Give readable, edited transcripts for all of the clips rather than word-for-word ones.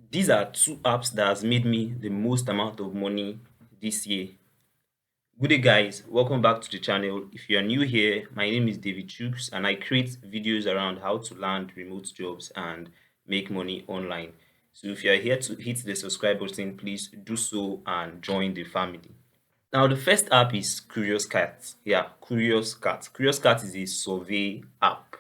These are two apps that has made me the most amount of money this year. Good day guys, welcome back to the channel. If you are new here, my name is David Chooks and I create videos around how to land remote jobs and make money online. So if you are here to hit the subscribe button, please do so and join the family. Now the first app is Curious Cat. Yeah, Curious Cat. Curious Cat is a survey app.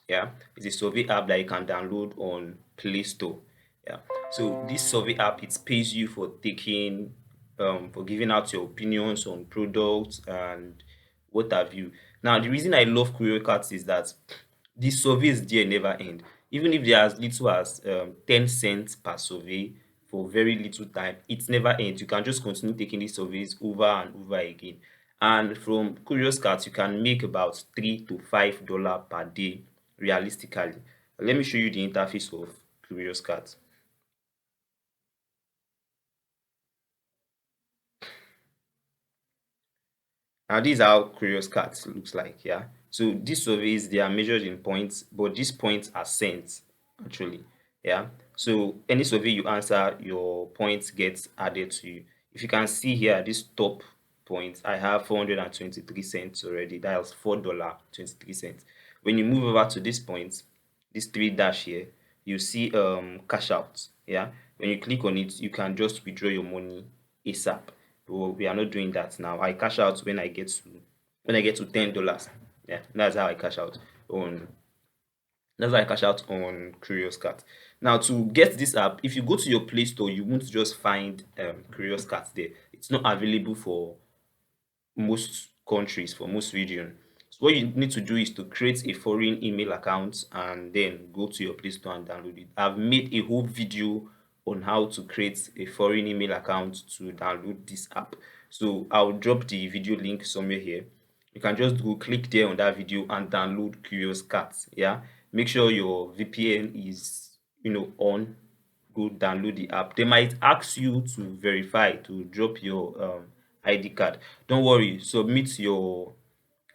Yeah, it's a survey app that you can download on Play Store. Yeah. So this survey app it pays you for taking for giving out your opinions on products and what have you. Now the reason I love Curious Cat is that the surveys there never end. Even if they are as little as 10 cents per survey for very little time, it never ends. You can just continue taking these surveys over and over again. And from Curious Cat, you can make about $3 to $5 per day realistically. Let me show you the interface of Curious Cat. Now this is how Curious Cat looks like, yeah. So these surveys they are measured in points, but these points are cents actually. Yeah. So any survey you answer, your points get added to you. If you can see here, this top point, I have 423 cents already. That's $4.23. When you move over to this point, this three dash here, you see cash out. Yeah. When you click on it, you can just withdraw your money ASAP. But we are not doing that now. I cash out when I get to $10. Yeah, that's how I cash out on Curious Cat. Now to get this app, if you go to your Play Store, you won't just find Curious Cat there. It's not available for most countries, for most region. So what you need to do is to create a foreign email account and then go to your Play Store and download it. I've made a whole video on how to create a foreign email account to download this app. So I'll drop the video link somewhere here. You can just go click there on that video and download Curious Cat. Yeah, make sure your VPN is on. Go download the app. They might ask you to verify to drop your ID card. Don't worry, submit your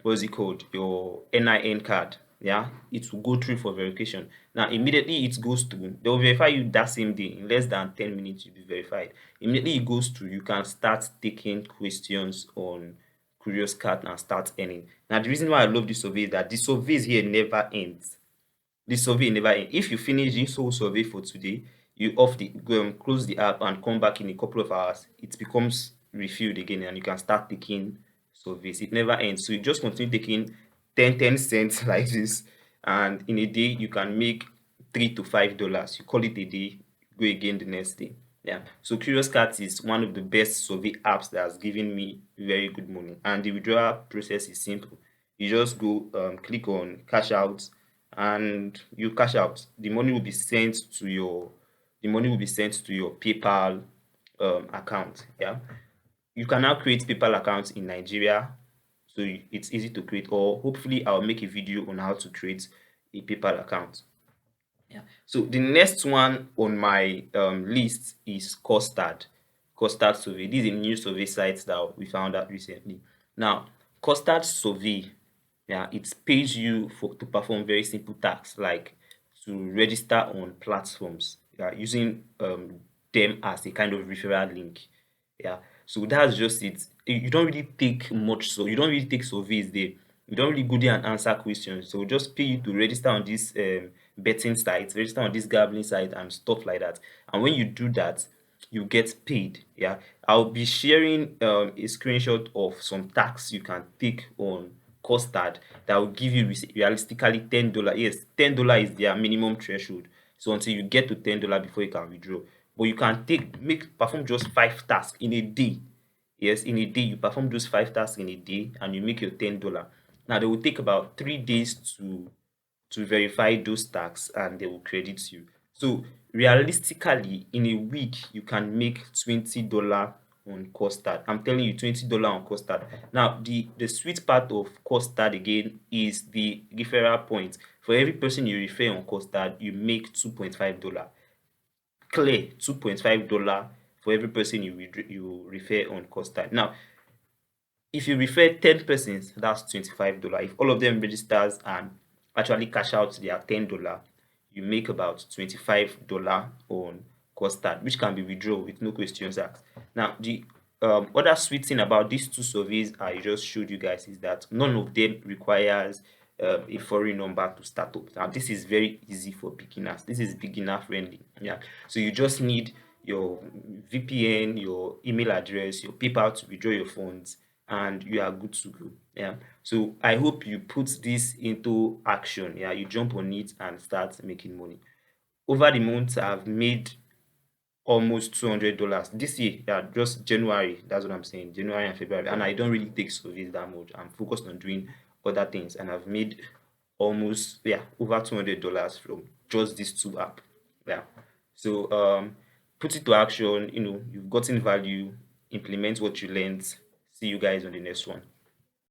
what's it called, your NIN card. Yeah, it will go through for verification. Now immediately it goes through, they will verify you that same day. In less than 10 minutes you'll be verified. Immediately it goes through, you can start taking questions on Curious Cat and start earning. Now the reason why I love this survey is that the surveys here never ends. The survey never ends. If you finish this whole survey for today, you off the close the app and come back in a couple of hours, it becomes refilled again and you can start taking surveys. It never ends. So you just continue taking 10 cents like this, and in a day you can make $3 to $5. You call it a day, go again the next day. Yeah. So Curious Cat is one of the best survey apps that has given me very good money. And the withdrawal process is simple. You just go click on cash out and you cash out. The money will be sent to your PayPal account. Yeah. You can now create PayPal accounts in Nigeria, so it's easy to create. Or hopefully, I'll make a video on how to create a PayPal account. Yeah. So the next one on my list is Custard. Custard Survey. This is a new survey site that we found out recently. Now, Custard Survey, yeah, it pays you for to perform very simple tasks like to register on platforms, yeah, using them as a kind of referral link. Yeah. So that's just it. You don't really take much, so you don't really take surveys there. You don't really go there and answer questions. So just pay you to register on this betting site, register on this gambling site and stuff like that. And when you do that, you get paid. Yeah. I'll be sharing a screenshot of some tax you can take on Custard that will give you realistically $10. Yes, $10 is their minimum threshold. So until you get to $10 before you can withdraw. But you can perform just 5 tasks in a day. Yes, in a day you perform those 5 tasks in a day and you make your $10. Now they will take about 3 days to verify those tasks and they will credit you. So realistically, in a week you can make $20 on Custard. I'm telling you, $20 on Custard. Now the sweet part of Custard again is the referral point. For every person you refer on Custard, you make $2.5. Clear, $2.5 for every person you refer on Custard. Now if you refer 10 persons, that's $25. If all of them registers and actually cash out their $10, you make about $25 on Custard, which can be withdrawn with no questions asked. Now, the other sweet thing about these two surveys I just showed you guys is that none of them requires a foreign number to start up. Now, this is very easy for beginners. This is beginner friendly. Yeah. So you just need your VPN, your email address, your PayPal to withdraw your funds, and you are good to go. Yeah. So I hope you put this into action. Yeah. You jump on it and start making money. Over the months, I've made almost $200 this year. Yeah, just January. That's what I'm saying. January and February. And I don't really take surveys that much. I'm focused on doing other things. And I've made almost, yeah, over $200 from just these two apps. Yeah. So put it to action. You've gotten value, implement what you learned. See you guys on the next one.